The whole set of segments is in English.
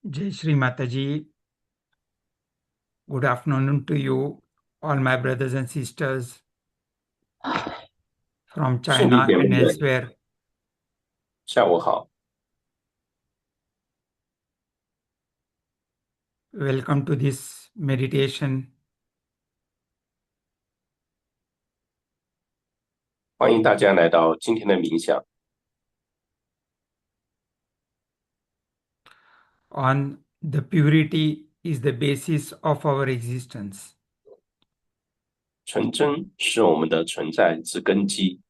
Jai Shri Mataji, good afternoon to you, all my brothers and sisters from 圣地 China 姐妹 and 们， elsewhere. 下午好， Welcome to this meditation 欢迎大家来到今天的冥想。 on the purity is the basis of our existence. 纯真是我们的存在之根基。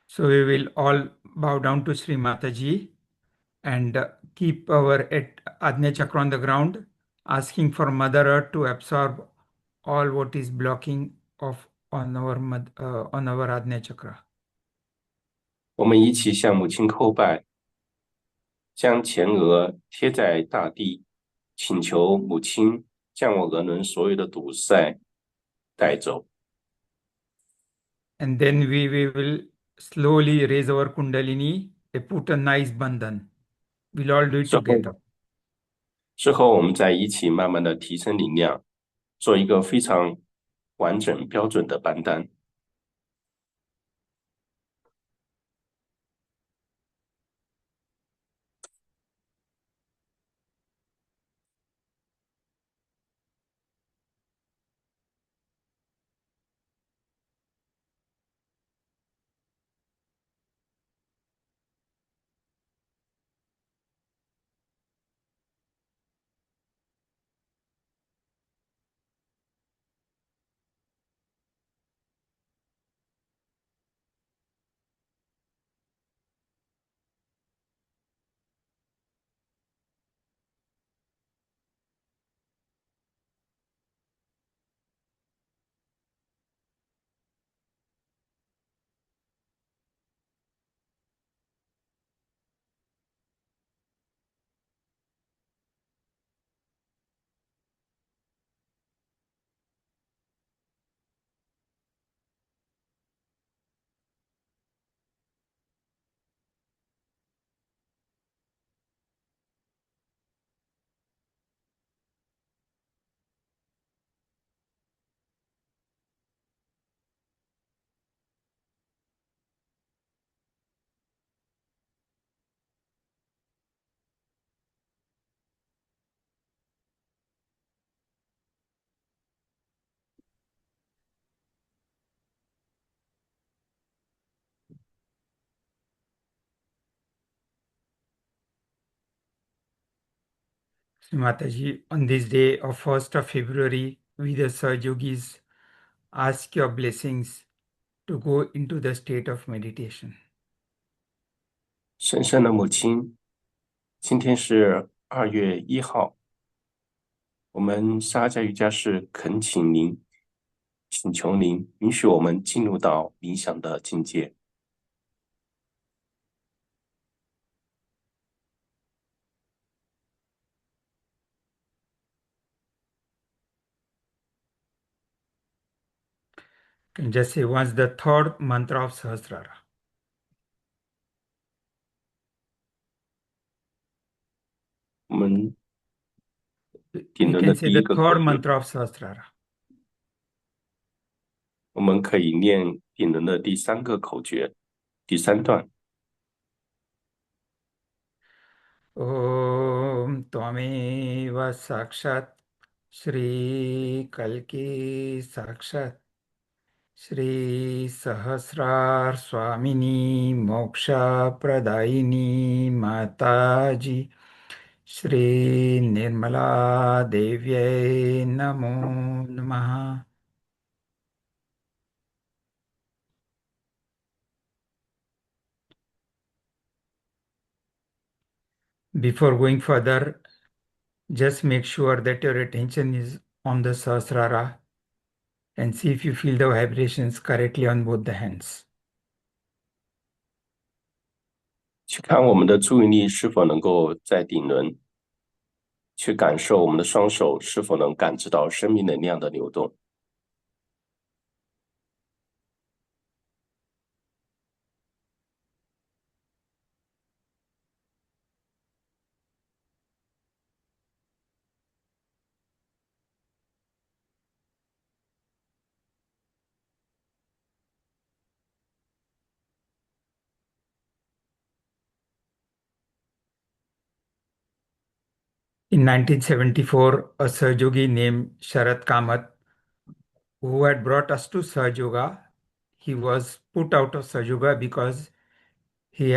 So we will all bow down to Sri Mataji and keep our Ajna Chakra on the ground, asking for Mother Earth to absorb all what is blocking on our Ajna Chakra. 我们一起向母亲叩拜，将前额贴在大地，请求母亲将我额轮所有的堵塞带走。 And then we will slowly raise our Kundalini, put a nice bandhan. We'll all do it 之后， together. 之后我们再一起慢慢的提升能量，做一个非常完整标准的班单。 Sri Mataji, on this day of 1st of February, we the Sahajogis ask your blessings to go into the state of meditation. 神圣的母亲，今天是2月1号，我们沙迦瑜伽士恳请您请求您允许我们进入到冥想的境界。Can just say once the third mantra of Sahasrara. 我们顶 We 轮的 can say 第一 the 个口 third 诀，mantra of Sahasrara. 我们可以念顶轮的第三个口诀，第三段。Om Tvameva Sakshat Shri Kalki Sakshat Shri Sahasrar Swamini Moksha Pradaini Mataji Shri Nirmala Devyai Namo Namaha. Before going further, just make sure that your attention is on the Sahasrara and see if you feel the vibrations correctly on both the hands. 去看我们的注意力是否能够在顶轮，去感受我们的双手是否能感知到生命能量的流动。In 1974, a Sahajogi named Sharat Kamath, who had brought us to Sahaja Yoga, he was put out of Sahaja Yoga because he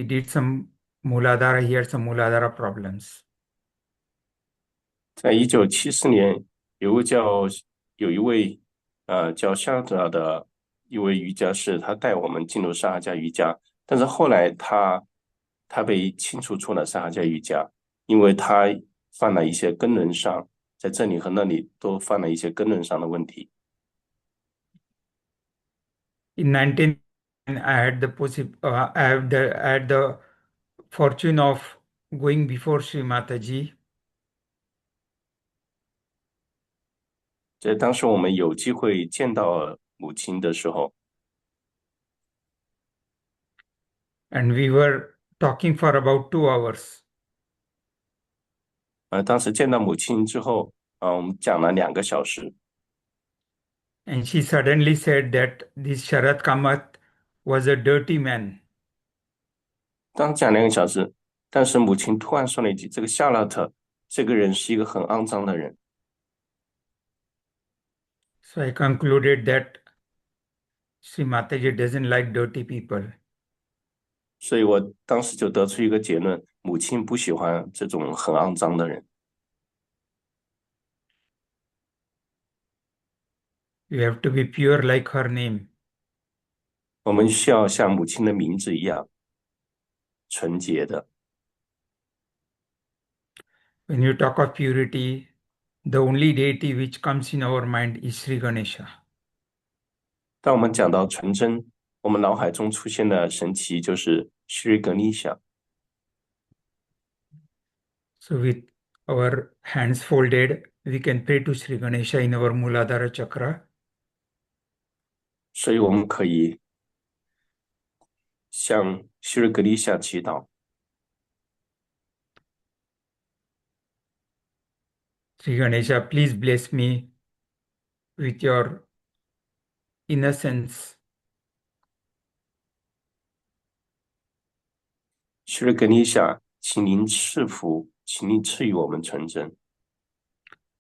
did some Mooladhara, he had some Mooladhara problems. 在1974年，有一位叫夏德的一位瑜伽师，他带我们进入沙哈加瑜伽，但是后来他被清除出了沙哈加瑜伽，因为他犯了一些根轮上，在这里和那里都犯了一些根轮上的问题。In 19, I had the fortune of going before Sri Mataji. 在当时我们有机会见到母亲的时候， And we were talking for about 2 hours. 当时见到母亲之后，我们讲了2个小时。And she suddenly said that this Sharat Kamath was a dirty man. 当讲2个小时，但是母亲突然说了一句：“这个夏洛特这个人是一个很肮脏的人。” So I concluded that Sri Mataji doesn't like dirty people. 所以我当时就得出一个结论：母亲不喜欢这种很肮脏的人。You have to be pure like her name. 我们需要像母亲的名字一样纯洁的。When you talk of purity, the only deity which comes in our mind is Sri Ganesha. 当我们讲到纯真，我们脑海中出现的神奇就是 Sri Ganesha。So with our hands folded, we can pray to Sri Ganesha in our Mooladhara chakra. 所以我们可以向 Sri Ganesha 祈祷。Sri Ganesha, please bless me with your innocence, Sri Ganesha，请您赐福，请您赐予我们纯真、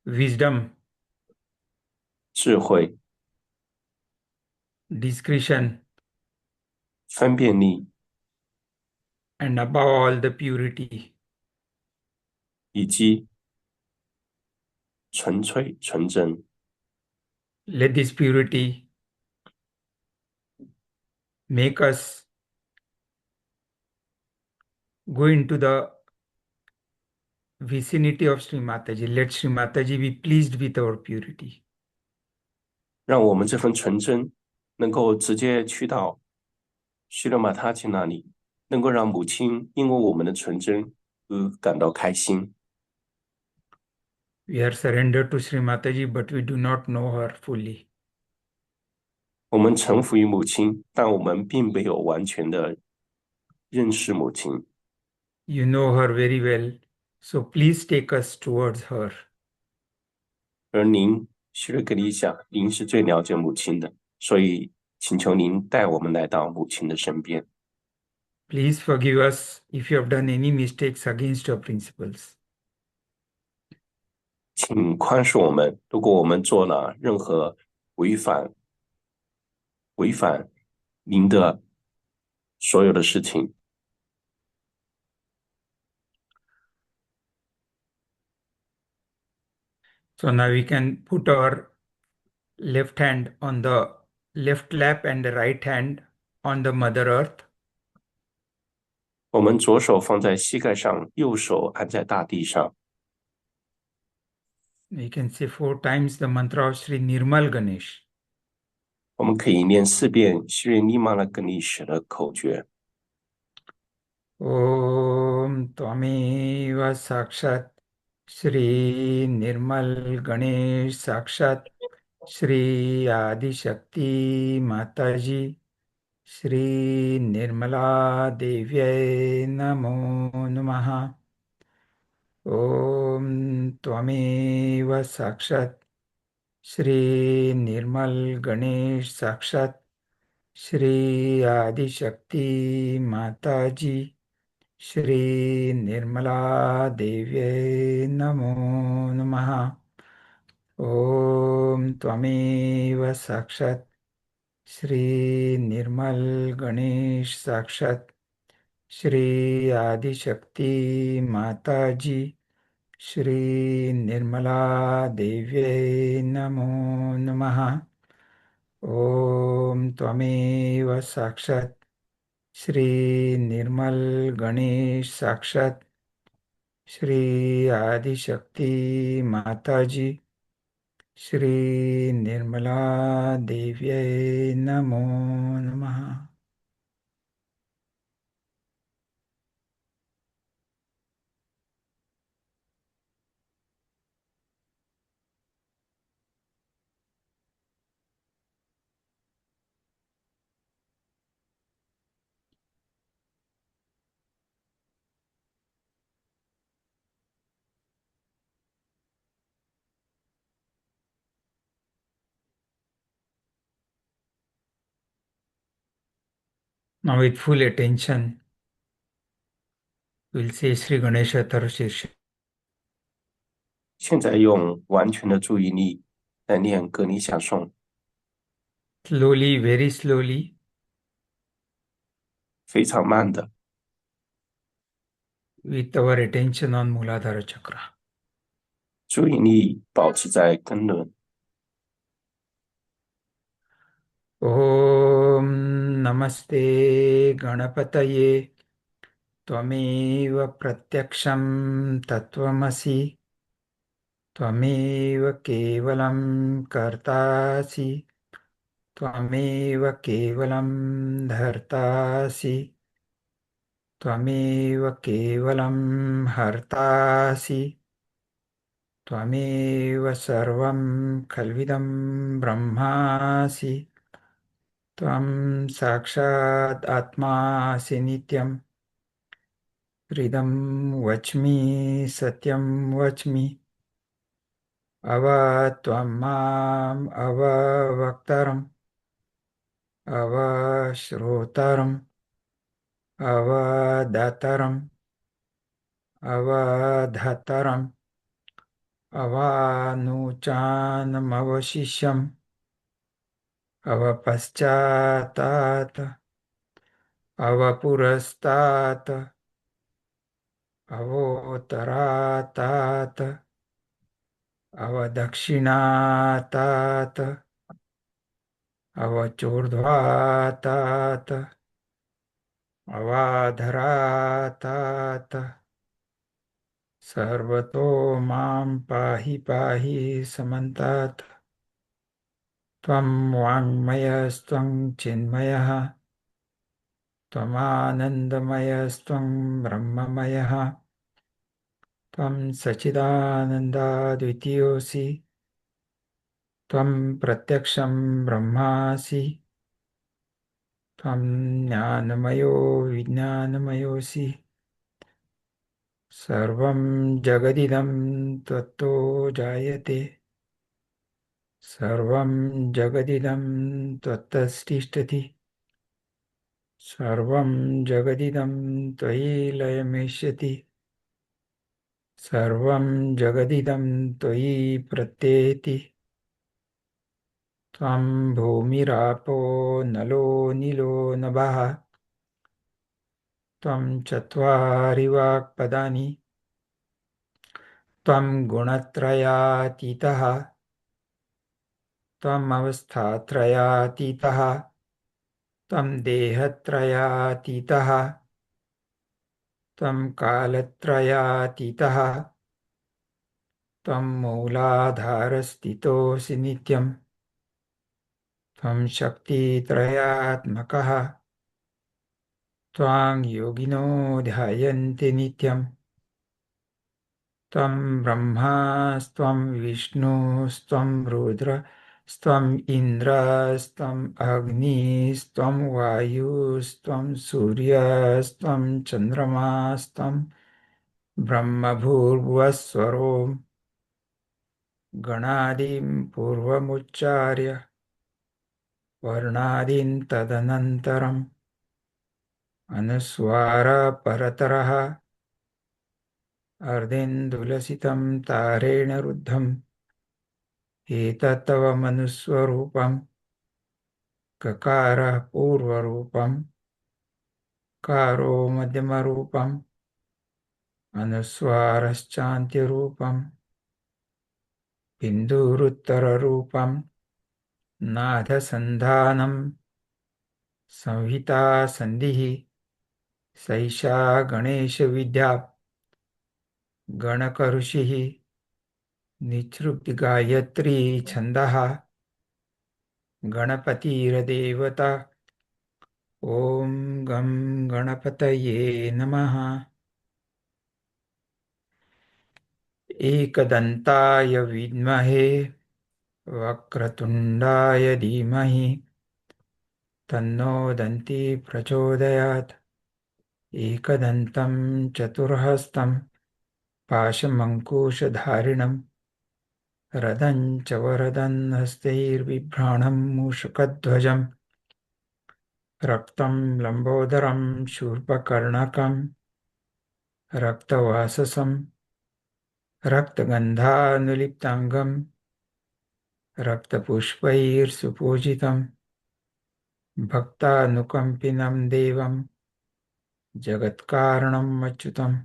wisdom, 智慧、discretion, 分辨力， and above all, the purity. 以及纯粹、纯真。Let this purity make us go into the vicinity of Sri Mataji. Let Sri Mataji be pleased with our purity. 让我们这份纯真能够直接去到须勒马他吉那里，能够让母亲因为我们的纯真而感到开心。We are surrendered to Sri Mataji, but we do not know her fully. 我们臣服于母亲，但我们并没有完全的认识母亲。You know her very well, so please take us towards her. 而您，须勒格里夏，您是最了解母亲的，所以请求您带我们来到母亲的身边。Please forgive us if you have done any mistakes against your principles. 请宽恕我们，如果我们做了任何违反您的所有的事情。So now we can put our left hand on the left lap and the right hand on the Mother Earth. 我们左手放在膝盖上，右手按在大地上。We can say 4 times the mantra of Sri Nirmal Ganesh. 我们可以念4遍希瑞尼玛拉格尼什的口诀。Om Tvameva Sakshat Shri Nirmal Ganesh Sakshat Shri Adi Shakti Mataji Shri Nirmala Devyai Namo Namaha. Om Tvameva Sakshat Shri Nirmal Ganesh Sakshat Shri Adi Shakti Mataji Shri Nirmala Devyai Namo Namaha. Om Tvameva Sakshat Shri Nirmal Ganesh Sakshat Shri Adi Shakti Mataji Shri Nirmala Devyai Namo Namaha. Om Tvameva Sakshat Shri Nirmal Ganesh Sakshat Shri Adi Shakti Mataji Shri Nirmala Devyai Namo Namaha. Now with full attention, we'll say Sri Ganesha Tarushirsha. 现在用完全的注意力来念格尼夏颂， Slowly, very slowly, 非常慢的， with our attention on Muladhara Chakra. 注意力保持在根轮。Om Namaste Ganapataye Tvameva Pratyaksham Tattvamasi Tvameva Kevalam Kartasi Tvameva Kevalam Dhartasi Tvameva Kevalam Hartasi Tvameva Sarvam Khalvidam Brahmasi Tvam Sakshat Atmasi Nityam Hridam Vachmi Satyam Vachmi Ava Tvam Mam Ava Vaktaram Ava Shrotaram Ava Dataram Ava Dhataram Ava Nuchanam Avashishyam Ava Paschatata Ava Purastata Avotaratata Avadakshinatata Avachurdhatata Avadharatata Sarvato Mam Pahi Pahi Samantata त्वं वाङ्मयस्त्वं चिन्मयः त्वमानन्दमयस्त्वं ब्रह्ममयः त्वं सच्चिदानन्दाद्वितीयोऽसि त्वं प्रत्यक्षं ब्रह्मासि त्वं ज्ञानमयो विज्ञानमयोऽसि सर्वं जगदिदं त्वत्तो जायते सर्वं जगदिदं त्वत्ततिष्ठति सर्वं जगदिदं त्वयि लयमेष्यति सर्वं जगदिदं त्वयि प्रत्येति त्वं भूमिरापो नलो नीलो नभः त्वं चत्वारि वाक्पदानि त्वं गुणत्रयातीतः त्वम् अवस्थात्रयातीतः त्वं देहत्रयातीतः त्वं कालत्रयातीतः त्वं मूलाधारस्थितोऽसि नित्यम् त्वं शक्तित्रयात्मकः त्वां योगिनो ध्यायन्ति नित्यम् त्वं ब्रह्मास्त्वं विष्णुस्त्वं रुद्रस्त्वम् इन्द्रस्त्वम् अग्निस्त्वं वायुस्त्वं सूर्यस्त्वं चन्द्रमास्त्वं ब्रह्मभूर्भुवस्वरो गणादिं पूर्वमुच्चार्य वर्णादीन् तदनन्तरम् अनुस्वारपरतरः अर्धेन्दुलसितं तारेण रुद्धम् एतत्तव मनुस्वरूपम् ककारः पूर्वरूपम् कारो मध्यमरूपम् अनुस्वारश्चान्त्यरूपम् बिन्दुरुत्तररूपम् नाथसन्धानम् संहिता सन्धिः सैषा गणेशविद्या गणकऋषिः निसृप्तिगायत्री छन्दः गणपतिर्देवता ॐ गं गणपतये नमः एकदन्ताय विद्महे वक्रतुण्डाय धीमहि तन्नो दन्ती प्रचोदयात् एकदन्तं चतुर्हस्तं पाशमङ्कुशधारिणं रदं च वरदं हस्तैर्बिभ्राणं मूषकध्वजं रक्तं लम्बोदरं शूर्पकर्णकं रक्तवाससं रक्तगन्धानुलिप्ताङ्गं रक्तपुष्पैर्सुपूजितं भक्तानुकम्पिनं देवं जगत्कारणम् अच्युतम्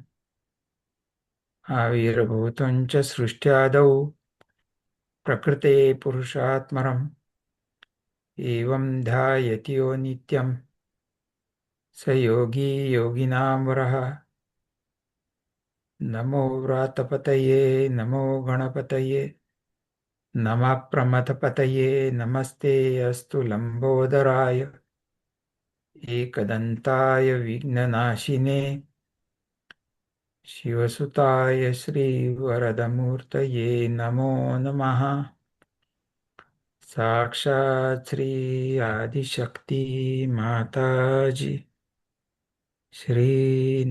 आविर्भूतं च सृष्ट्यादौ प्रकृते पुरुषात्मरम् एवं ध्यायति यो नित्यं स योगी योगिनां वरः नमो व्रातपतये नमो गणपतये नमः प्रमथपतये नमस्ते अस्तु लम्बोदराय एकदन्ताय विघ्ननाशिने शिवसुताय श्रीवरदमूर्तये नमो नमः साक्षात् श्री आदिशक्ति माताजी श्री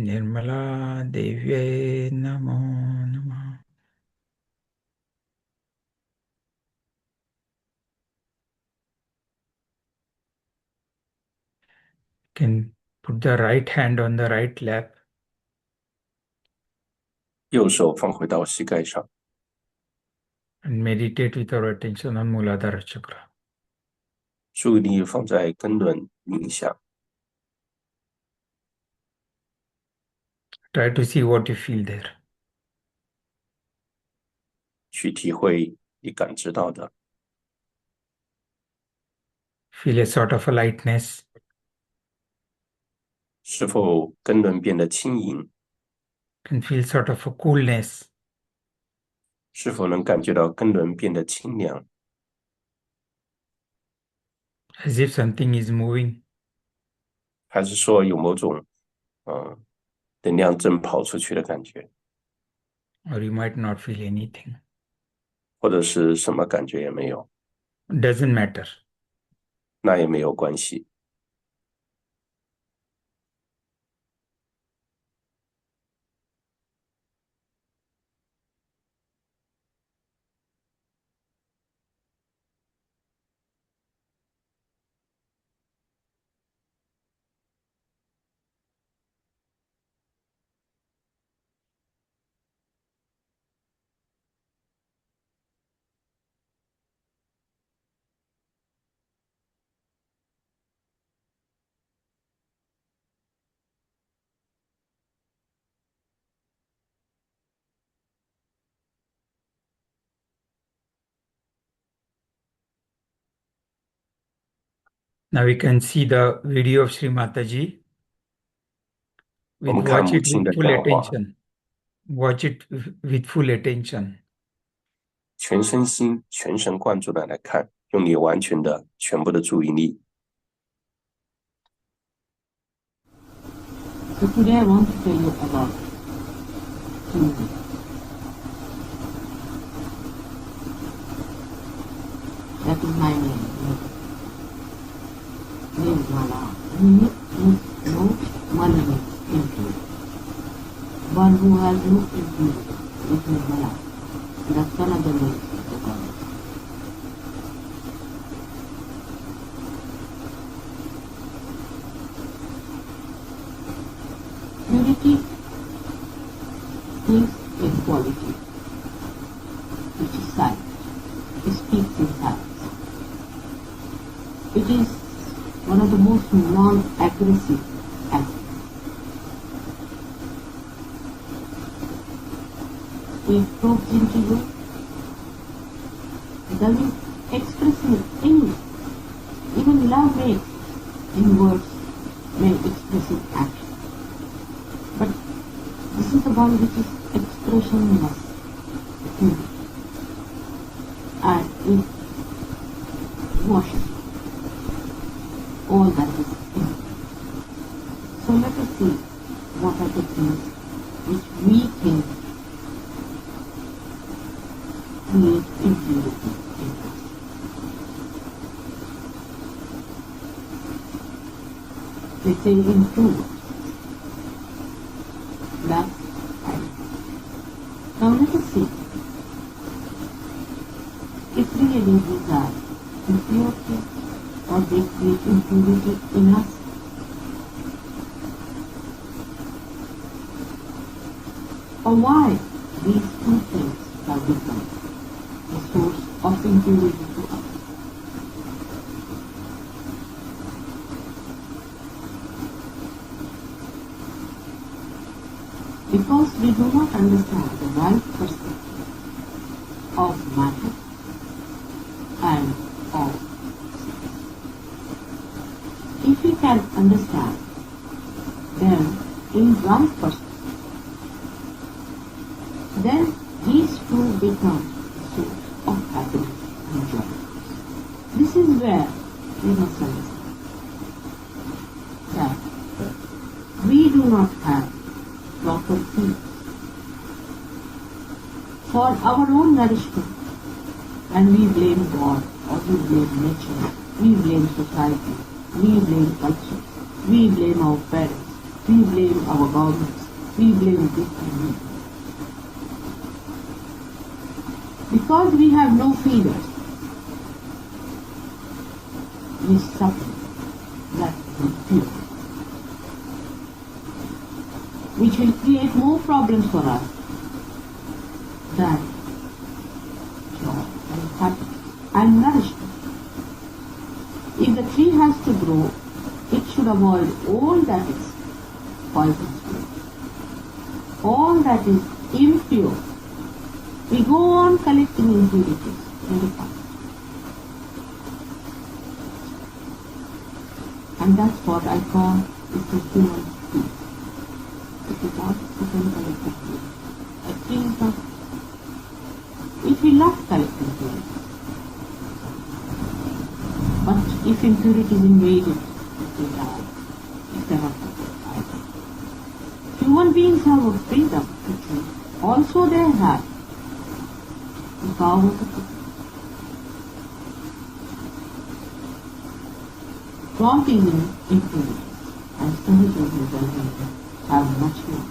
निर्मला देव्यै नमो नमः Can put the right hand on the right lap 右手放回到膝盖上， and meditate with our attention on Muladhara Chakra. 注意力放在根轮冥想， Try to see what you feel there. 去体会你感知到的， Feel a sort of a lightness, 是否根轮变得轻盈， and feel sort of a coolness, 是否能感觉到根轮变得清凉， as if something is moving, 还是说有某种能量正跑出去的感觉， or you might not feel anything. 或者是什么感觉也没有， Doesn't matter. 那也没有关系。Now we can see the video of Sri Mataji. 我们看 Watch 母 it 亲 with 的 full 讲话， attention. Watch it with full attention. 全身心、全神贯注的来看，用你完全的、全部的注意力。 So today I want to tell you about Hindu. That is my name. Nirmala. No malice into it. One who has no impurity is Nirmala. That's another name of the goddess. Purity is a quality which is silent. It speaks in silence. It is one of the most non-aggressive acts. It probes into you, doesn't express any, even love may in words may express in action. But this is the one which is expressionless, and it washes all that is in it. So let us see what are the things which we think create impurity in us. They say in two words. Love and now let us see if really these are impurity or they create impurity in us. Or why these two things have become a source of impurity to us. Because we do not understand the right perspective of matter and of sex. If we can understand them in right perspective, then these two become a source of happiness and joy. This is where we must understand that we do not have proper food for our own nourishment, and we blame God, or we blame nature, we blame society, we blame culture, we blame our parents, we blame our governments, we blame this and that. Because we have no feeders, we suffer that impurity, which will create more problems for us than joy and happiness and nourishment. If the tree has to grow, it should avoid all that is poisonous, all that is impure. We go on collecting impurities in the past. And that's what I call is the human tree. It is not human collective tree. A tree is not. If we love collecting trees, But if impurity is invaded, they die. It cannot die. Human beings have a freedom to choose. Also they have the power to choose. God is in impurity, and spiritual people have much more.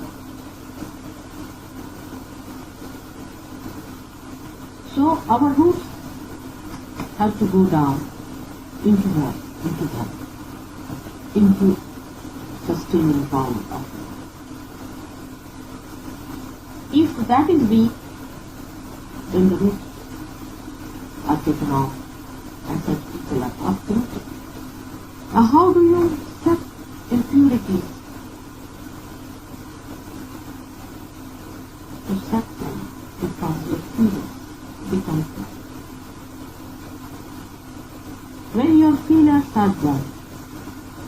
So our roots have to go down into what? Into sustaining power of God. If that is weak, then the roots are taken off and such people are uprooted. Now how do you set impurities? To set them becomes your feelings, becomes God. When your feelers are gone,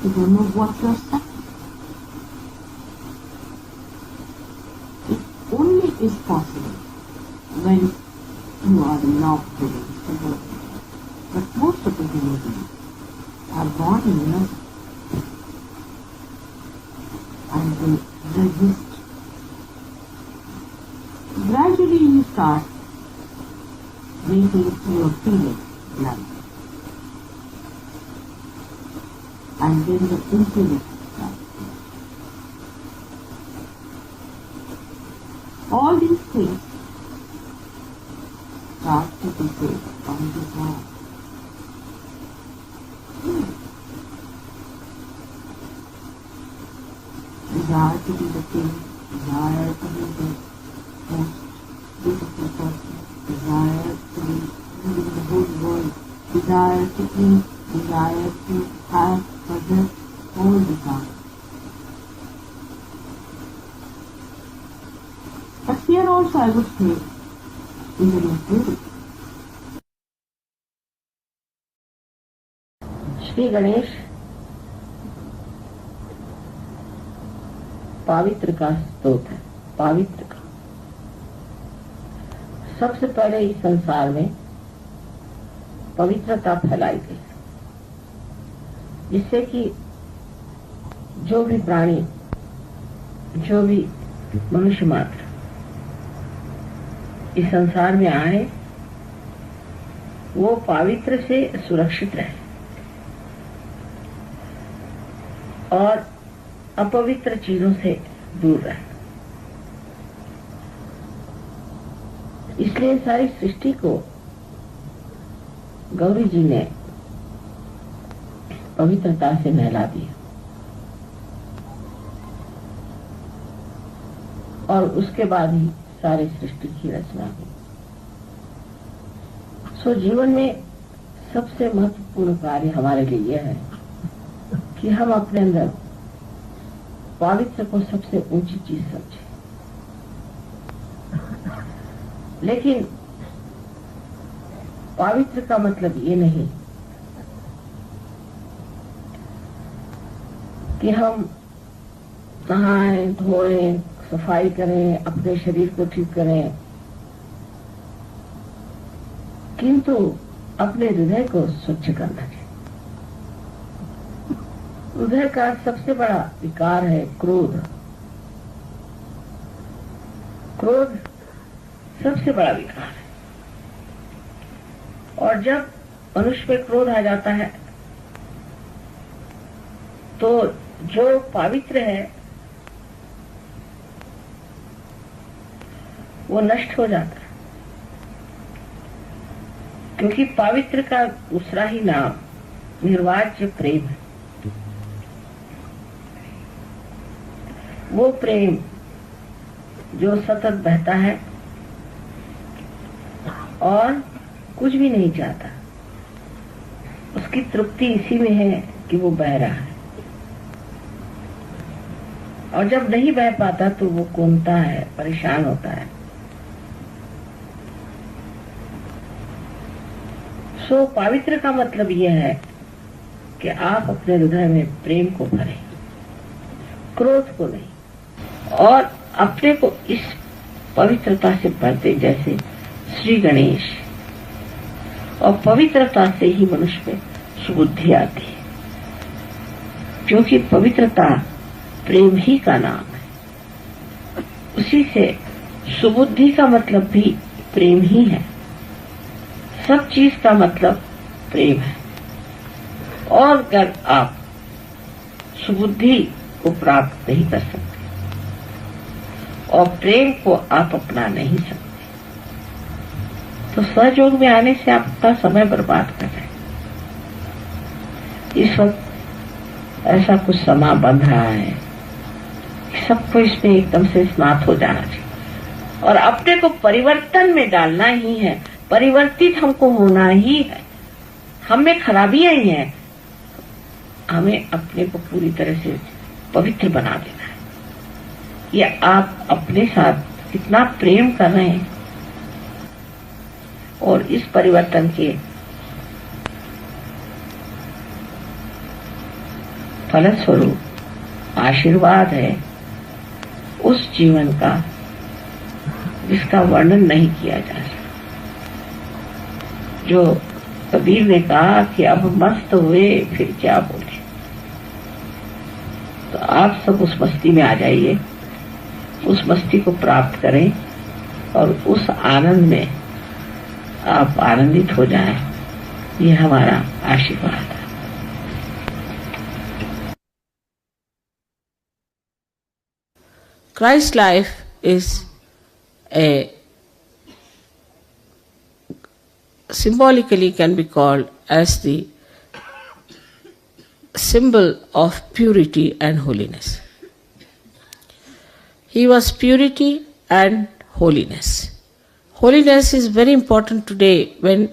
you don't know what you're suffering. It only is possible when you are not willing to work. But most of the human beings are born in love and they resist. Gradually you start making your feelings blood. And then the impurity starts. All these things start to be based on desire. Desire to be the king, desire to be the most beautiful person, desire to be ruling the whole world, desire to eat, desire to have possess all desire. But here also I would say is an impurity. Shri Ganesh पवित्र का स्तोत्र है, पवित्र का। सबसे पहले इस संसार में पवित्रता फैलाई गई, जिससे कि जो भी प्राणी, जो भी मनुष्य मात्र इस संसार में आए वो पवित्र से सुरक्षित रहे और अपवित्र चीजों से दूर रहे। इसलिए सारी सृष्टि को गौरी जी ने पवित्रता से नहला दिया और उसके बाद ही सारी सृष्टि की रचना हुई। सो जीवन में सबसे महत्वपूर्ण कार्य हमारे लिए यह है कि हम अपने अंदर पवित्र को सबसे ऊंची चीज समझें। लेकिन पवित्र का मतलब ये नहीं कि हम नहाएं, धोएं, सफाई करें, अपने शरीर को ठीक करें, किंतु अपने हृदय को स्वच्छ करना चाहिए। हृदय का सबसे बड़ा विकार है क्रोध। क्रोध सबसे बड़ा विकार है और जब मनुष्य पे क्रोध आ जाता है तो जो पवित्र है वो नष्ट हो जाता है, क्योंकि पवित्र का दूसरा ही नाम निर्वाज्य प्रेम है। वो प्रेम जो सतत बहता है और कुछ भी नहीं चाहता, उसकी तृप्ति इसी में है कि वो बह रहा है, और जब नहीं बह पाता तो वो कूदता है, परेशान होता है। सो पवित्र का मतलब यह है कि आप अपने हृदय में प्रेम को भरें, क्रोध को नहीं, और अपने को इस पवित्रता से भरते जैसे श्री गणेश। और पवित्रता से ही मनुष्य में सुबुद्धि आती है, क्योंकि पवित्रता प्रेम ही का नाम है। उसी से सुबुद्धि का मतलब भी प्रेम ही है। सब चीज का मतलब प्रेम है। और अगर आप सुबुद्धि को प्राप्त नहीं कर सकते और प्रेम को आप अपना नहीं सकते, तो सहयोग में आने से आप अपना समय बर्बाद कर रहे हैं। इस वक्त ऐसा कुछ समा बन रहा है कि सबको इसमें एकदम से स्नात हो जाना चाहिए और अपने को परिवर्तन में डालना ही है। परिवर्तित हमको होना ही है। हम में खराबियां ही हैं, हमें अपने को पूरी तरह से पवित्र बना देना है। ये आप अपने साथ कितना प्रेम कर रहे हैं और इस परिवर्तन के फलस्वरूप आशीर्वाद है उस जीवन का जिसका वर्णन नहीं किया जा सकता। जो कबीर ने कहा कि अब मस्त हुए फिर क्या बोले, तो आप सब उस मस्ती में आ जाइए, उस मस्ती को प्राप्त करें और उस आनंद में आप आनंदित हो जाएं। ये हमारा आशीर्वाद है। Christ's life is symbolically can be called as the symbol of purity and holiness. He was purity and holiness. Holiness is very important today when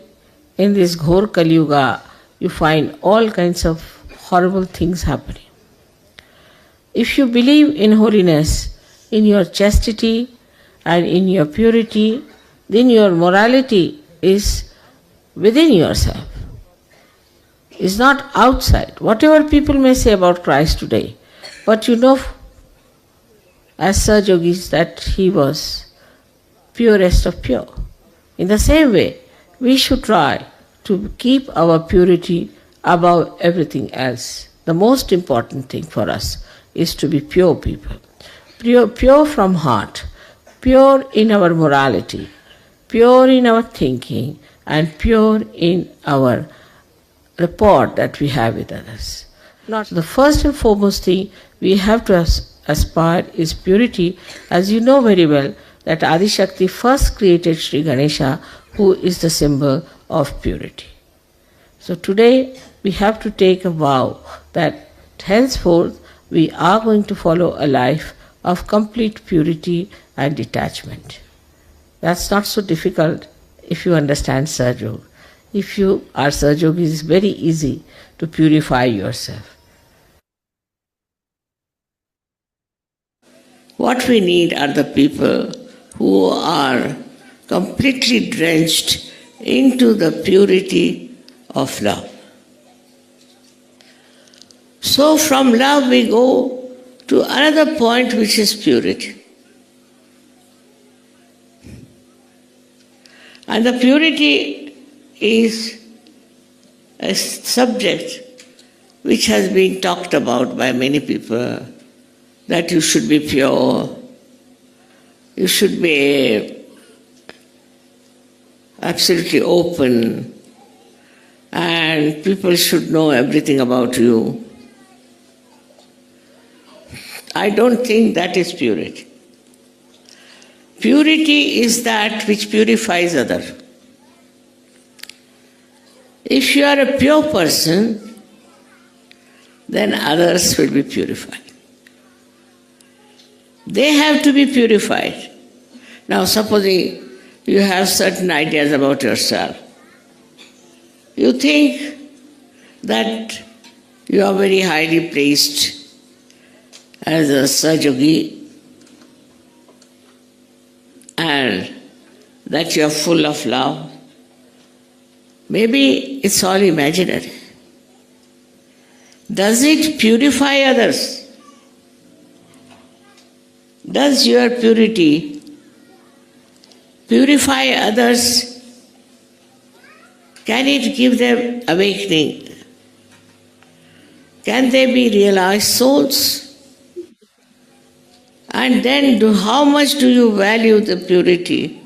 in this Ghor Kali Yuga you find all kinds of horrible things happening. If you believe in holiness, in your chastity and in your purity, then your morality is within yourself. It's not outside. Whatever people may say about Christ today, but you know, as Saj Yogis, that he was purest of pure. In the same way, we should try to keep our purity above everything else. The most important thing for us is to be pure people. Pure from heart, pure in our morality, pure in our thinking, and pure in our rapport that we have with others. Not the first and foremost thing we have to aspire is purity. As you know very well, that Adi Shakti first created Sri Ganesha, who is the symbol of purity. So today we have to take a vow that henceforth we are going to follow a life of complete purity and detachment. That's not so difficult if you understand Sahaja Yoga. If you are Sahaja Yogi, it is very easy to purify yourself. What we need are the people who are completely drenched into the purity of love. So from love we go to another point, which is purity. And the purity is a subject which has been talked about by many people, that you should be pure, you should be absolutely open, and people should know everything about you. I don't think that is purity. Purity is that which purifies others. If you are a pure person, then others will be purified. They have to be purified. Now supposing you have certain ideas about yourself. You think that you are very highly placed as a Sahaja Yogi and that you are full of love. Maybe it's all imaginary. Does it purify others? Does your purity purify others? Can it give them awakening? Can they be realized souls? And then how much do you value the purity,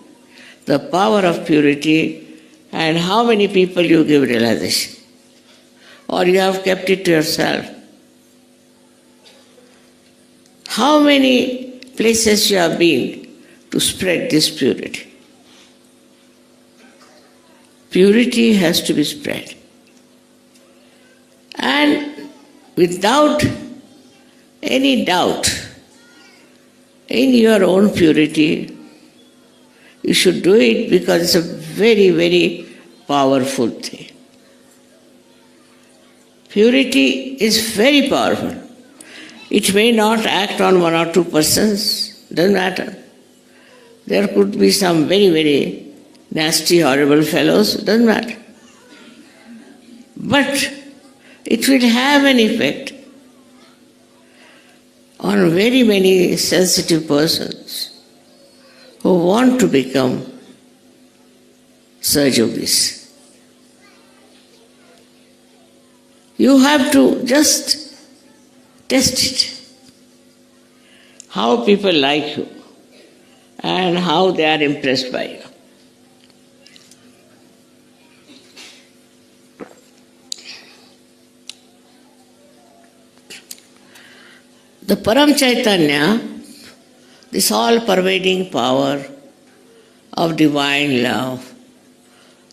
the power of purity, and how many people you give realization? Or you have kept it to yourself? How many places you have been to spread this purity? Purity has to be spread. And without any doubt in your own purity, you should do it because it's a very, very powerful thing. Purity is very powerful. It may not act on one or two persons, doesn't matter. There could be some very, very nasty, horrible fellows, doesn't matter. But it will have an effect on very many sensitive persons who want to become Sahajogis. You have to just test it. How people like you and how they are impressed by you. The Param Chaitanya, this all-pervading power of divine love,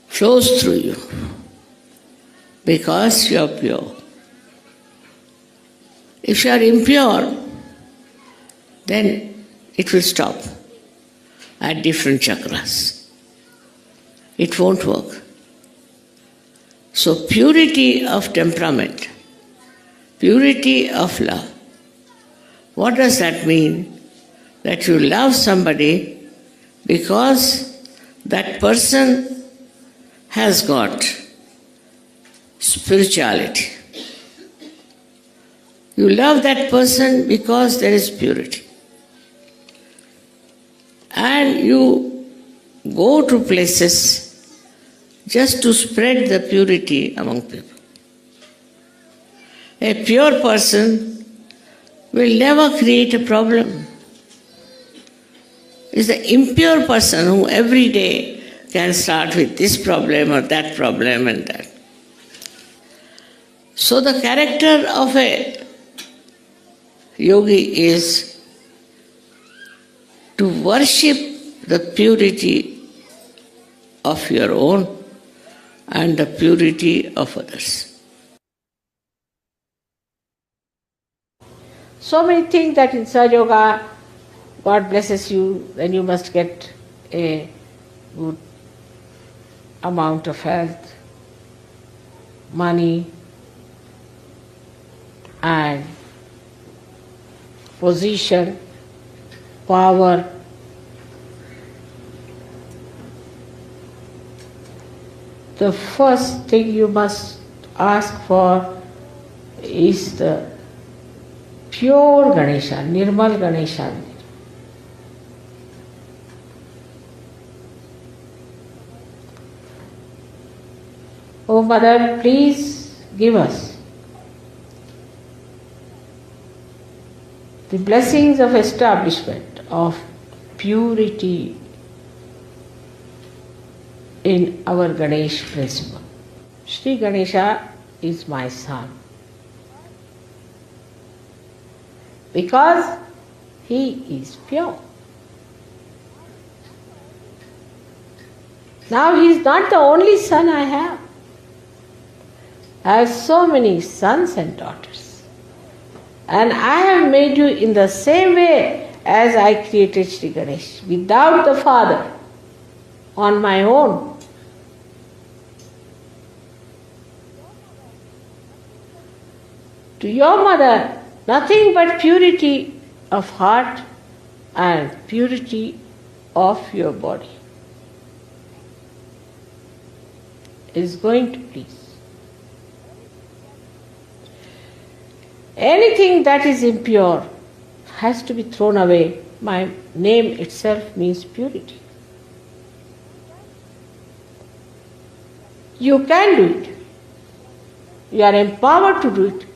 flows through you because you are pure. If you are impure, then it will stop at different chakras. It won't work. So purity of temperament, purity of love. What does that mean? That you love somebody because that person has got spirituality. You love that person because there is purity. And you go to places just to spread the purity among people. A pure person will never create a problem. It's the impure person who every day can start with this problem or that problem and that. So the character of a yogi is to worship the purity of your own and the purity of others. So many things that in Sahaja Yoga, God blesses you, then you must get a good amount of health, money, and position, power. The first thing you must ask for is the pure Ganesha, Nirmal Ganesha. Oh Mother, please give us the blessings of establishment of purity in our Ganesh principle. Sri Ganesha is my son because he is pure. Now he is not the only son I have. I have so many sons and daughters. And I have made you in the same way as I created Sri Ganesh, without the father, on my own. To your mother, nothing but purity of heart and purity of your body is going to please. Anything that is impure has to be thrown away. My name itself means purity. You can do it. You are empowered to do it.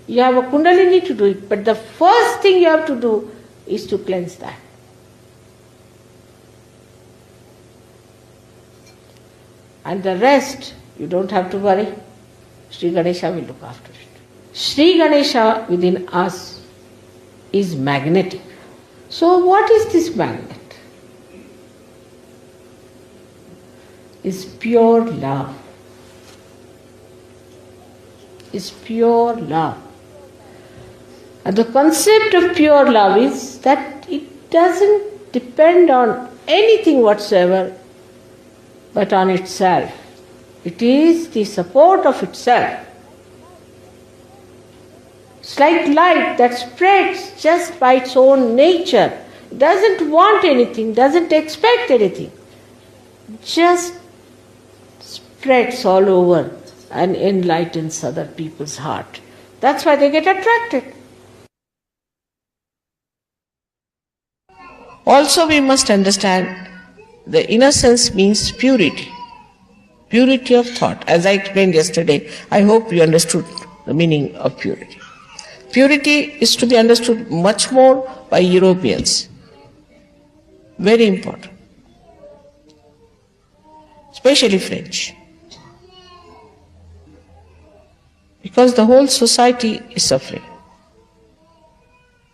You have a Kundalini to do it, but the first thing you have to do is to cleanse that. And the rest, you don't have to worry. Sri Ganesha will look after it. Sri Ganesha within us is magnetic. So what is this magnet? It's pure love. It's pure love. And the concept of pure love is that it doesn't depend on anything whatsoever but on itself. It is the support of itself. It's like light that spreads just by its own nature. It doesn't want anything, doesn't expect anything. Just spreads all over and enlightens other people's heart. That's why they get attracted. Also, we must understand the innocence means purity. Purity of thought. As I explained yesterday, I hope you understood the meaning of purity. Purity is to be understood much more by Europeans. Very important. Especially French. Because the whole society is suffering.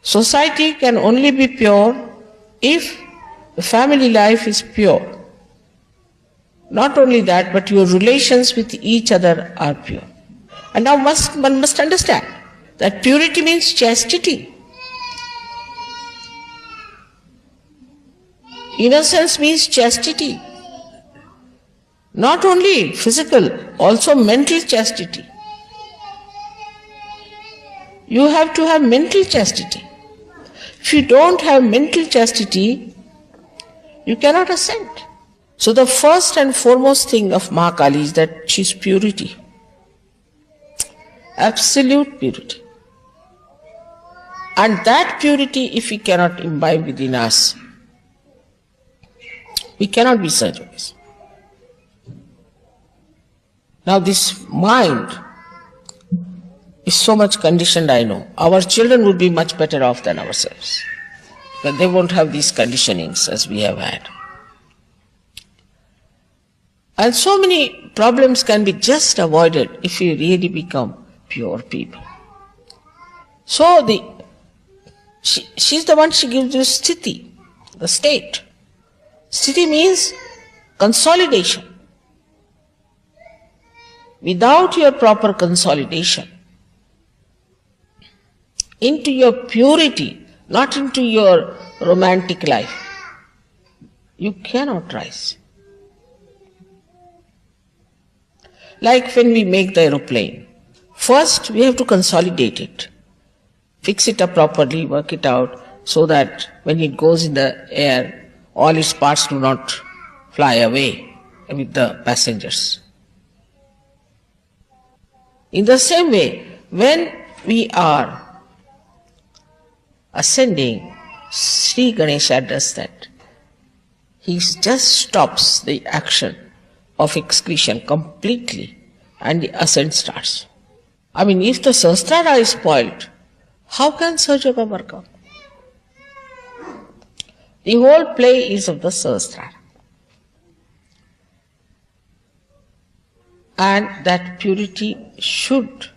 Society can only be pure if the family life is pure. Not only that, but your relations with each other are pure. And now one must understand that purity means chastity. Innocence means chastity. Not only physical, also mental chastity. You have to have mental chastity. If you don't have mental chastity, you cannot ascend. So the first and foremost thing of Mahakali is that she is purity. Absolute purity. And that purity, if we cannot imbibe within us, we cannot be Sahaja. Now this mind is so much conditioned, I know. Our children would be much better off than ourselves. But they won't have these conditionings as we have had. And so many problems can be just avoided if we really become pure people. So she's the one, she gives you sthiti, the state. Sthiti means consolidation. Without your proper consolidation into your purity, not into your romantic life, you cannot rise. Like when we make the aeroplane, first we have to consolidate it, fix it up properly, work it out so that when it goes in the air, all its parts do not fly away with the passengers. In the same way, when we are ascending, Sri Ganesha does that. He just stops the action of excretion completely and the ascent starts. I mean, if the Sahasrara is spoiled, how can Sahaja work out? The whole play is of the Sahasrara. And that purity should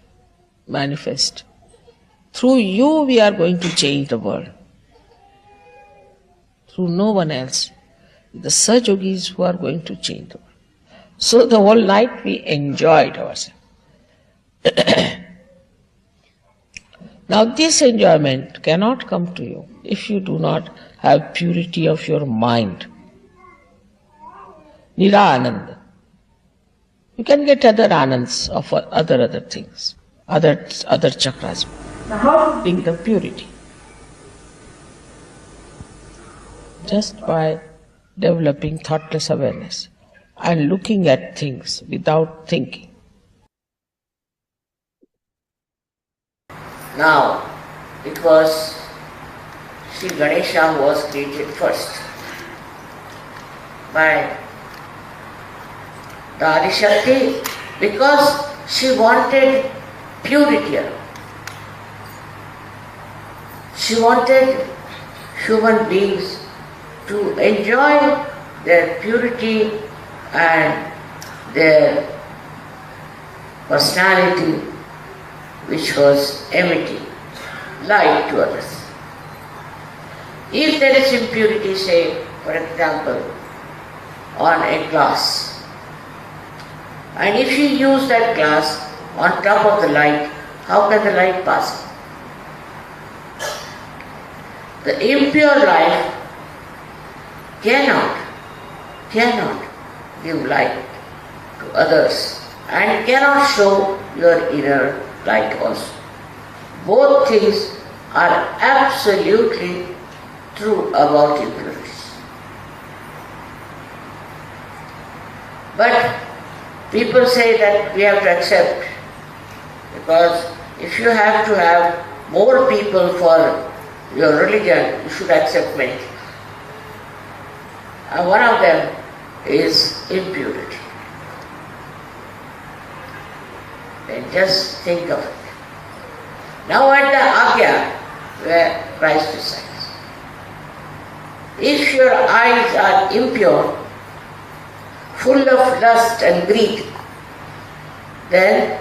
manifest. Through you we are going to change the world. Through no one else. The Sahajogis who are going to change the world. So the whole night we enjoyed ourselves. Now this enjoyment cannot come to you if you do not have purity of your mind. Nira Ananda. You can get other anands of other things, other chakras. Now how to bring the purity? Just by developing thoughtless awareness and looking at things without thinking. Now, it was Sri Ganesha who was created first by the Adishakti because she wanted purity. She wanted human beings to enjoy their purity and their personality, which was emitting light to others. If there is impurity, say, for example, on a glass, and if you use that glass on top of the light, how can the light pass? The impure life cannot give light to others and cannot show your inner light also. Both things are absolutely true about impurities. But people say that we have to accept, because if you have to have more people for your religion, you should accept many things. And one of them is impurity. Then just think of it. Now at the Agya, where Christ resides, if your eyes are impure, full of lust and greed, then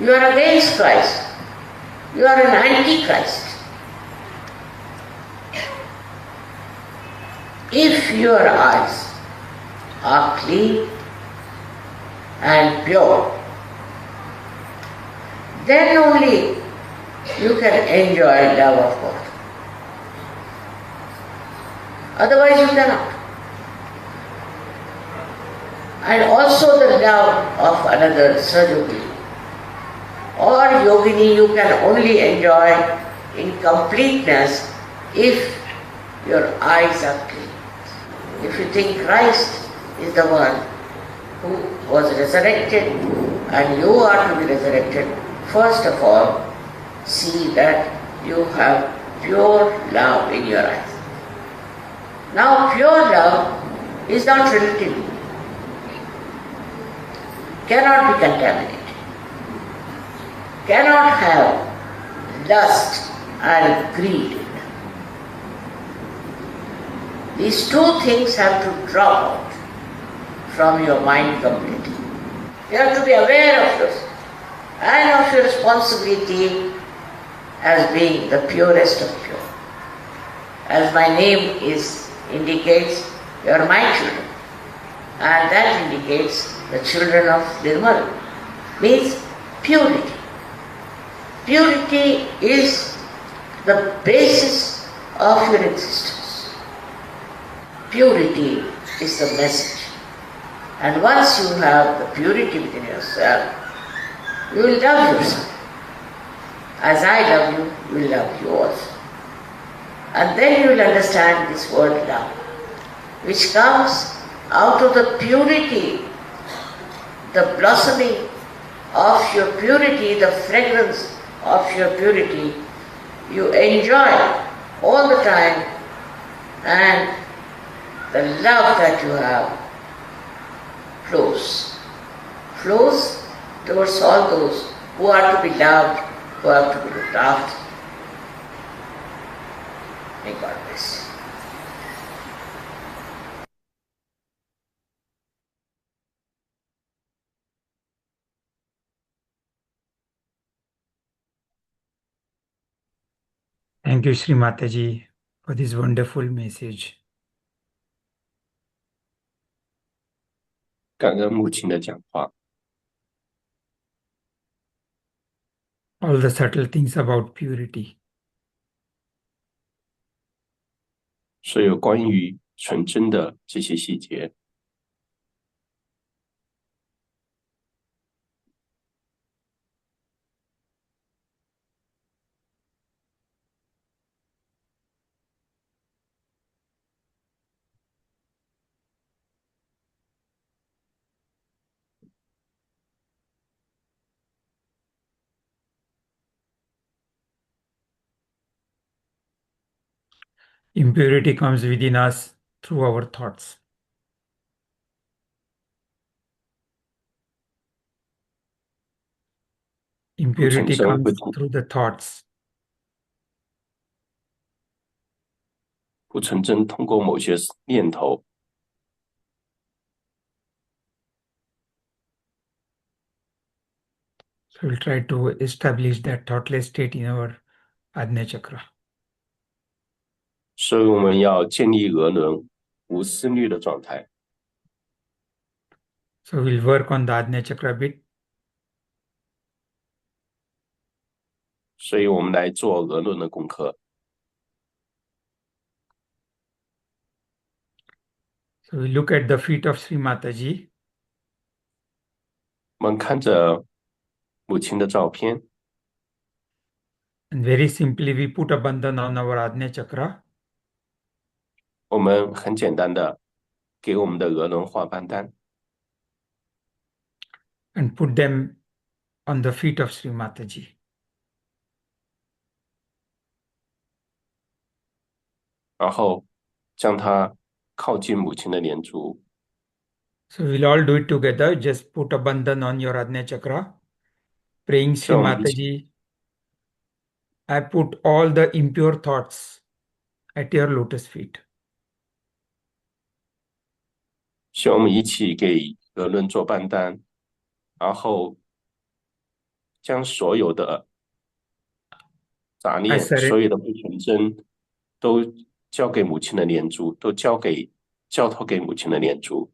you are against Christ. You are an antichrist. If your eyes are clean and pure, then only you can enjoy love of God. Otherwise you cannot. And also the love of another Sajogi or Yogini you can only enjoy in completeness if your eyes are clean. If you think Christ is the one who was resurrected and you are to be resurrected, first of all, see that you have pure love in your eyes. Now, pure love is not relative, cannot be contaminated, cannot have lust and greed. These two things have to drop out from your mind completely. You have to be aware of this and of your responsibility as being the purest of pure. As my name indicates, you are my children. And that indicates the children of Nirmal. Means purity. Purity is the basis of your existence. Purity is the message. And once you have the purity within yourself, you will love yourself. As I love you, you will love you also. And then you will understand this word love, which comes out of the purity, the blossoming of your purity, the fragrance of your purity. You enjoy all the time, and the love that you have flows towards all those who are to be loved, who are to be looked after. May God bless you. Thank you, Sri Mataji, for this wonderful message. 感恩母亲的讲话。 All the subtle things about purity. 所有关于纯真的这些细节， Impurity comes within us through our thoughts. Impurity Potential comes with- through the thoughts. 不纯真通过某些念头。So we'll try to establish that thoughtless state in our Ajna Chakra. 所以我们要建立额轮无思虑的状态。So we'll work on the Ajna Chakra a bit. 所以我们来做额轮的功课。So we look at the feet of Sri Mataji. 我们看着母亲的照片， And very simply, we put a bandhan on our Ajna Chakra. 我们很简单的给我们的额轮画band单， and put them on the feet of Sri Mataji. 然后将它靠近母亲的脸足。 So we'll all do it together. Just put a bandhan on your Ajna Chakra. Praying Sri 让我们一起 Mataji, I put all the impure thoughts at your lotus feet. 希望我们一起给额轮做band单，然后将所有的杂 I 念、所 surrender. 有的不纯真都交给母亲的莲珠，都交托给母亲的莲珠。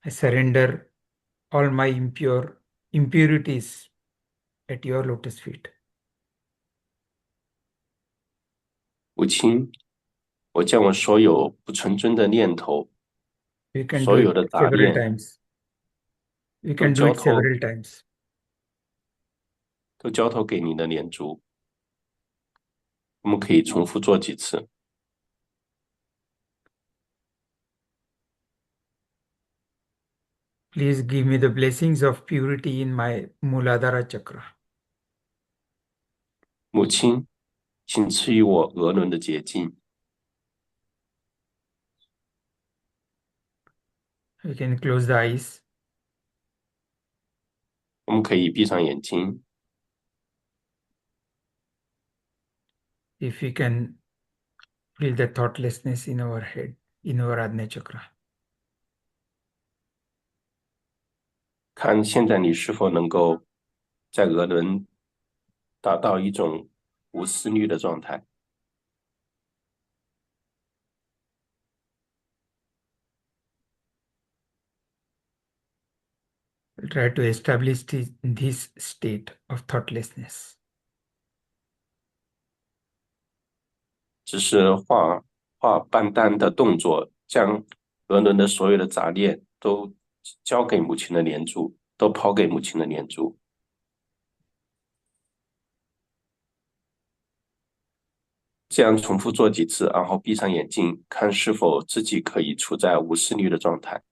I surrender all my impurities at your lotus feet. 母亲，我将我所有不纯真的念头， We can do 所有 it 的杂 several 念 times. We 都 can do 交 it 托 several times. 都交托给你的莲珠。我们可以重复做几次。 Please give me the blessings of purity in my Muladhara Chakra. 母亲，请赐予我额轮的洁净。 We can close the eyes. 我们可以闭上眼睛， If we can feel the thoughtlessness in our head, in our Ajna Chakra. 看现在你是否能够在额轮达到一种无思虑的状态。 We'll try to establish this state of thoughtlessness. 只是画band单的动作，将额轮的所有的杂念都交给母亲的莲珠，都抛给母亲的莲珠。 这样重复做几次，然后闭上眼睛，看是否自己可以处在无思虑的状态。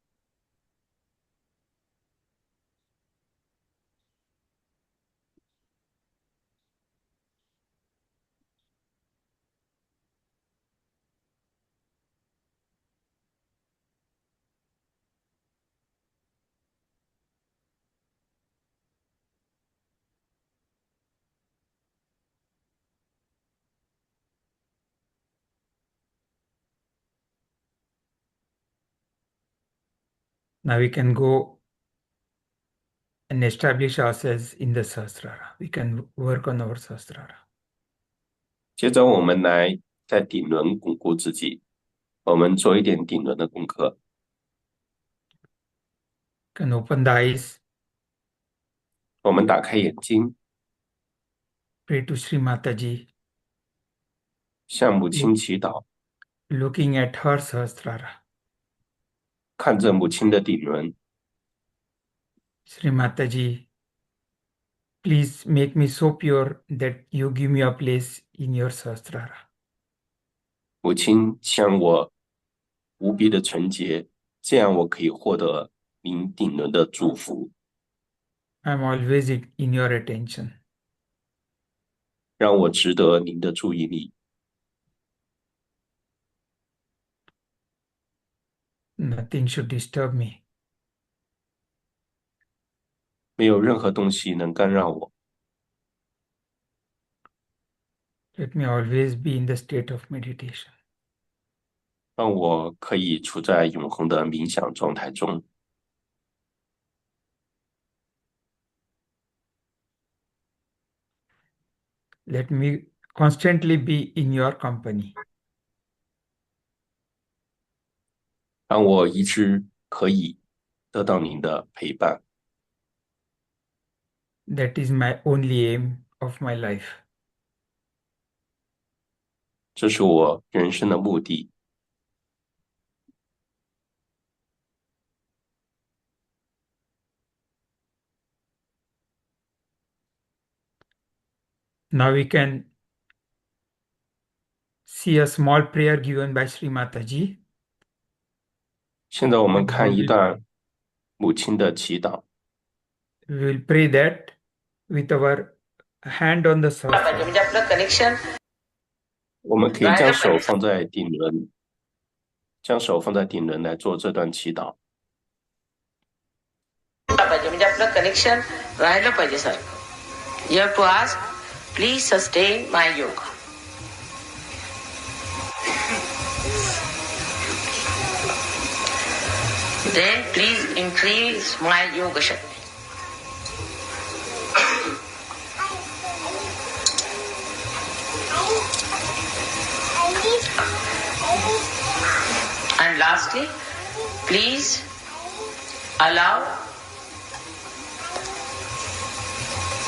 Now we can go and establish ourselves in the Sahasrara. We can work on our Sahasrara. 接着我们来在顶轮巩固自己，我们做一点顶轮的功课。 Can open the eyes, 我们打开眼睛， pray to Sri Mataji, 向母亲祈祷， looking at her Sahasrara. 看着母亲的顶轮。 Sri Mataji, please make me so pure that you give me a place in your Sahasrara. 母亲向我无比的纯洁，这样我可以获得您顶轮的祝福， I'm always in your attention. 让我值得您的注意力。 Nothing should disturb me. 没有任何东西能干扰我。 Let me always be in the state of meditation. 让我可以处在永恒的冥想状态中。 Let me constantly be in your company. 让我一直可以得到您的陪伴。 That is my only aim of my life. 这是我人生的目的。 Now we can see a small prayer given by Sri Mataji. 现在我们看一段母亲的祈祷。 We will pray that with our hand on the surface. 我们可以将手放在顶轮，将手放在顶轮来做这段祈祷。 म्हणजे आपलं connection राहिलं पाहिजे sir. You have to ask, please sustain my yoga. Then please increase my yoga shakti. And lastly, please allow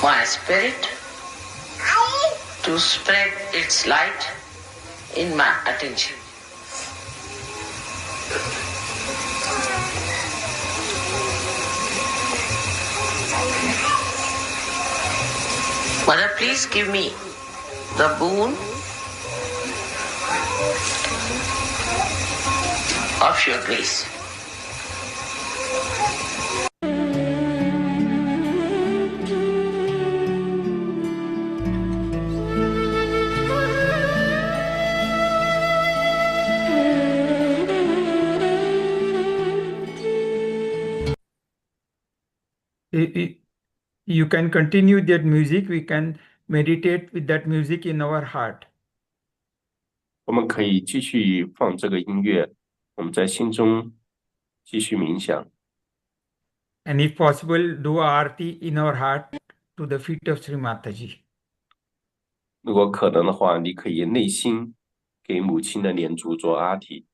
my spirit to spread its light in my attention. Mother, please give me the boon of your grace. You can continue that music. We can meditate with that music in our heart. 我们可以继续放这个音乐，我们在心中继续冥想。 And if possible, do a arti in our heart to the feet of Sri Mataji. 如果可能的话，你可以内心给母亲的莲珠做阿提。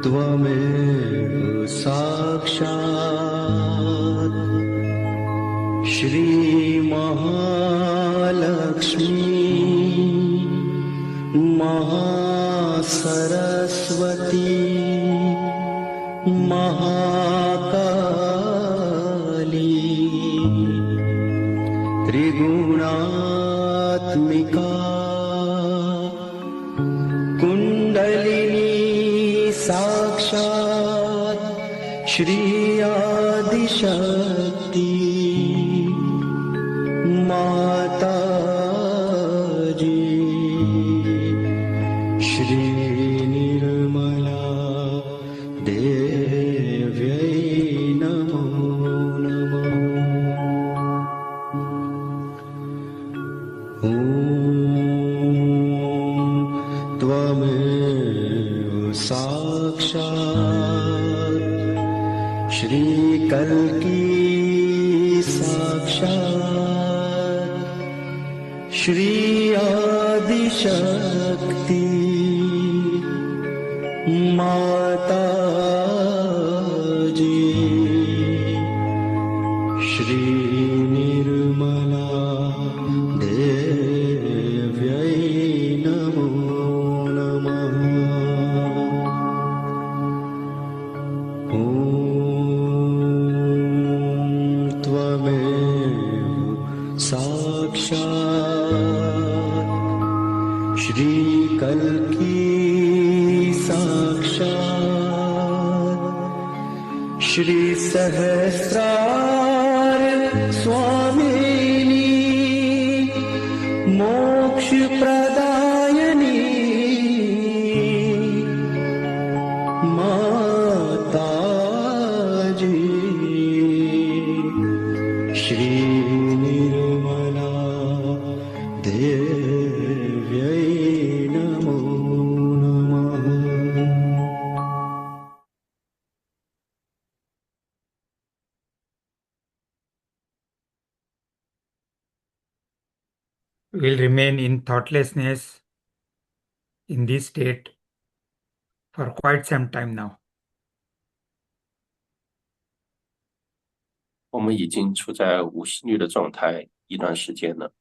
त्वमेव साक्षात् श्रीमहालक्ष्मी महासरस्वती महाकाली त्रिगुणात्मिका कुण्डलिनी साक्षात् श्री आदिशक्ति माता जी श्री निर्मला देव्यै नमो नमः। ॐ त्वमेव साक्षात् श्रीकल्की साक्षात् श्री आदिशक्ति माता जी श्री निर्मला देव्यै नमो नमः। ॐ त्वमेव साक्षात् श्रीकल्की साक्षात् श्री सहस्रार स्वामिनी मोक्ष प्रदायिनी माता जी श्री निर्मला देव्यै नमो नमः। We'll remain in thoughtlessness in this state for quite some time now. 我们已经处在无心率的状态一段时间了。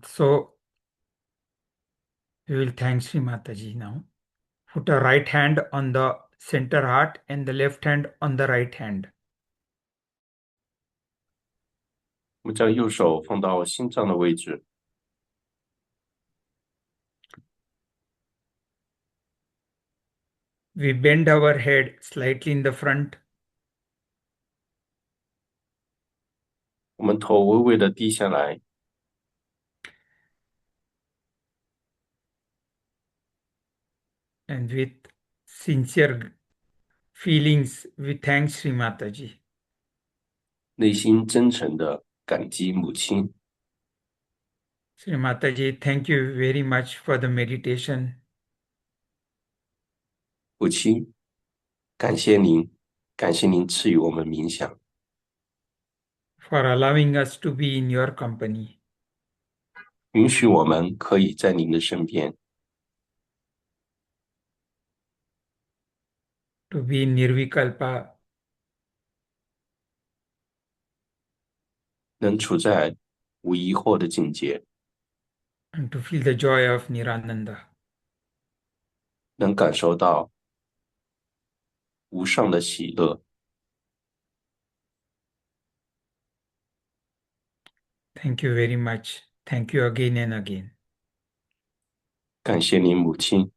So we will thank Sri Mataji now. Put a right hand on the center heart and the left hand on the right hand. 我们将右手放到心脏的位置， We bend our head slightly in the front. 我们头微微的低下来， And with sincere feelings, we thank Sri Mataji. 内心真诚的感激母亲。 Sri Mataji, thank you very much for the meditation. 母亲，感谢您，感谢您赐予我们冥想， For allowing us to be in your company. 允许我们可以在您的身边， To be in Nirvikalpa, 能处在无疑惑的境界， and to feel the joy of Nirananda. 能感受到无上的喜乐。 Thank you very much. Thank you again and again. 感谢您，母亲，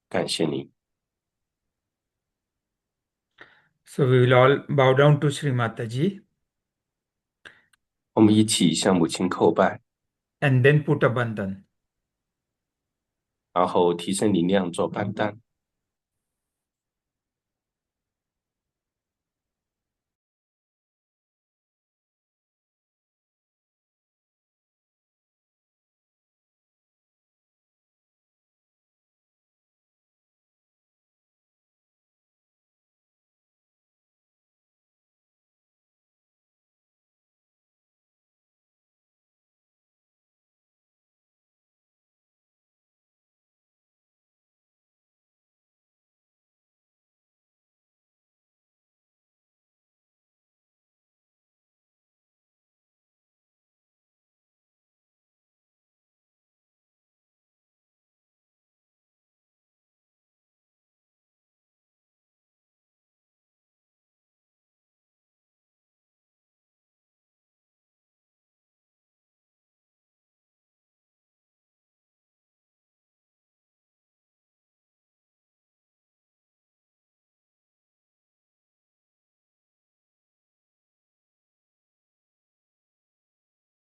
感谢您。 So we will all bow down to Sri Mataji 我们一起向母亲叩拜， and then put a bandhan. 然后提升能量做板担。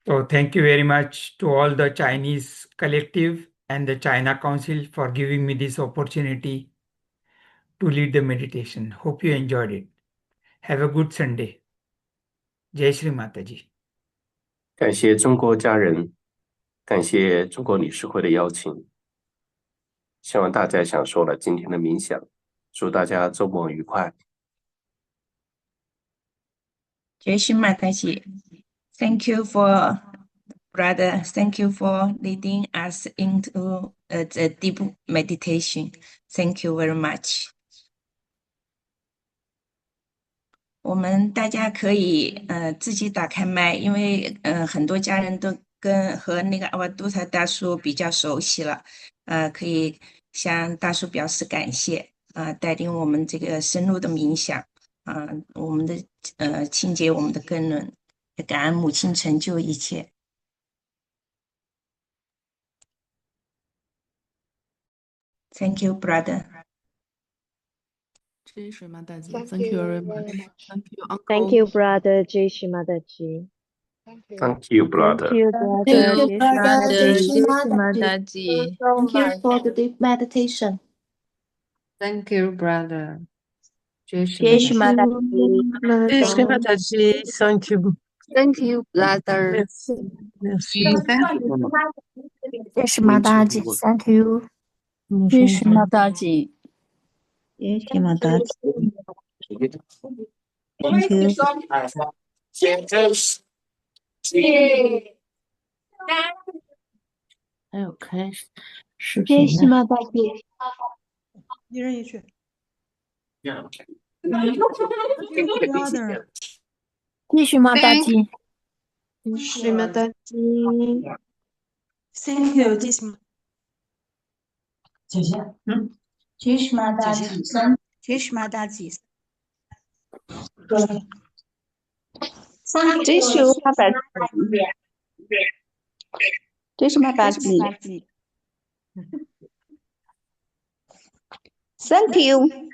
So thank you very much to all the Chinese collective and the China Council for giving me this opportunity to lead the meditation. Hope you enjoyed it. Have a good Sunday. Jai Shri Mataji. 感谢中国家人，感谢中国理事会的邀请，希望大家享受了今天的冥想，祝大家周末愉快。 Jai Shri Mataji, thank you for brother. Thank you for leading us into the deep meditation. Thank you very much. 我们大家可以自己打开麦，因为很多家人都和那个阿瓦杜塔大叔比较熟悉了，可以向大叔表示感谢，带领我们这个深入的冥想，我们的清洁我们的根轮，也感恩母亲成就一切。Thank you, brother. Jai Shri Mataji. Thank you very much. Thank you, uncle. Thank you, brother. Jai Shri Mataji. Thank you, brother. Thank you, brother. Thank you, Jai Shri brother. Jai Mataji. Shri Jai Shri Mataji. Mataji. Thank you for the deep meditation. Thank you, brother. Jai Shri Jai Shri Mataji. Mataji. Jai Shri Mataji. Thank you. Thank you, brother. Merci. Merci. Jai Shri Mataji. Thank you. Jai Shri Mataji. Jai Shri Mataji. Thank you. 还有开视 Jai 频 Shri 呢。 Mataji. 一人一句。 Jai Shri Mataji. श्रीमताजी Thank you, Jishma. Jishmadaji. Jishmadaji. Thank you.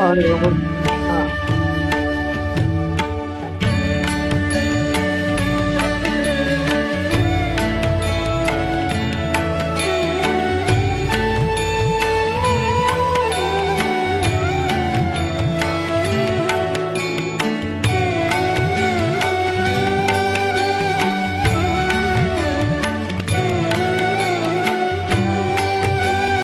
और